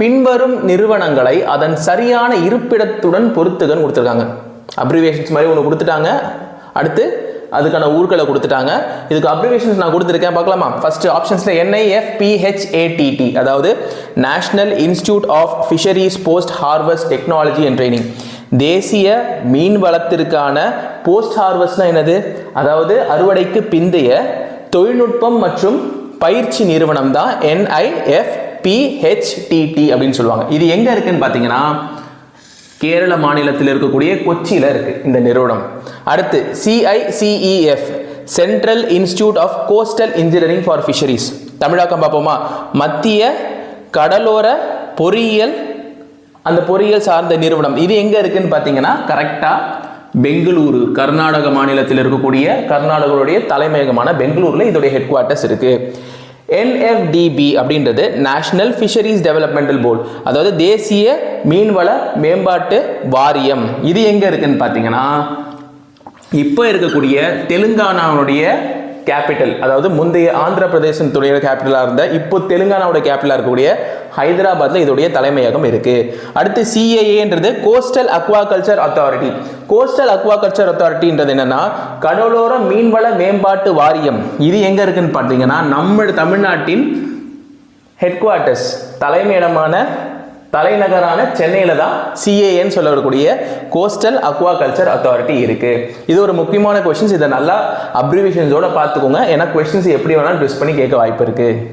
பின்வரும் நிறுவனங்களை அதன் சரியான இருப்பிடத்துடன் பொருத்துகன்னு கொடுத்துருக்காங்க. அப்ரிவேஷன்ஸ் மாதிரி ஒன்று கொடுத்துட்டாங்க. அடுத்து அதுக்கான ஊர்களை கொடுத்துட்டாங்க. இதுக்கு அப்ரிவேஷன்ஸ் நான் கொடுத்துருக்கேன், பார்க்கலாமா? ஃபர்ஸ்ட் ஆப்ஷன்ஸ்ல NIFPHATT, அதாவது national institute of fisheries post harvest technology and training. தேசிய மீன் வளத்திற்கான போஸ்ட் ஹார்வெஸ்ட்னா என்னது? அதாவது அறுவடைக்கு பிந்தைய தொழில்நுட்பம் மற்றும் பயிற்சி நிறுவனம் தான் NIFPHTT அப்படின்னு சொல்லுவாங்க. இது எங்க இருக்குன்னு பார்த்தீங்கன்னா கேரள மாநிலத்தில் இருக்கக்கூடிய கொச்சியில் இருக்கு இந்த நிறுவனம். அடுத்து CICEF, central institute of coastal engineering for fisheries. தமிழாக்கம் பார்ப்போமா? மத்திய கடலோர பொறியியல், அந்த பொறியியல் சார்ந்த நிறுவனம். இது எங்க இருக்குன்னு பார்த்தீங்கன்னா கரெக்டா பெங்களூரு, கர்நாடக மாநிலத்தில் இருக்கக்கூடிய கர்நாடகருடைய தலைமையகமான பெங்களூர்ல இதோடைய ஹெட் குவார்ட்டர்ஸ் இருக்கு. NFDB அப்படின்றது நேஷனல் ஃபிஷரிஸ் டெவலப்மெண்டல் போர்டு, அதாவது தேசிய மீன்வள மேம்பாட்டு வாரியம். இது எங்க இருக்குன்னு பார்த்தீங்கன்னா இப்போ இருக்கக்கூடிய தெலுங்கானாவுடைய கேபிட்டல், அதாவது முந்தைய ஆந்திர பிரதேசத்துடைய கேபிட்டலாக இருந்த இப்போ தெலுங்கானாவோட கேபிட்டலாக இருக்கக்கூடிய ஹைதராபாத்ல இதோடைய தலைமையகம் இருக்கு. அடுத்து CAAன்றது coastal aquaculture authority. Coastal aquaculture அத்தாரிட்டின்றது என்னன்னா கடலோர மீன்வள மேம்பாட்டு வாரியம். இது எங்க இருக்குன்னு பார்த்தீங்கன்னா நம்ம தமிழ்நாட்டின் ஹெட் குவார்ட்டர்ஸ், தலைநகரான சென்னையில தான் CAAன்னு சொல்லக்கூடிய கோஸ்டல் அக்வாகல்ச்சர் அத்தாரிட்டி இருக்கு. இது ஒரு முக்கியமான கொஸ்டின்ஸ். இதை நல்லா அப்ரிவேஷன்ஸோட பார்த்துக்கோங்க, ஏன்னா கொஸ்டின்ஸ் எப்படி வேணாலும் ட்விஸ்ட் பண்ணி கேட்க வாய்ப்பு இருக்கு.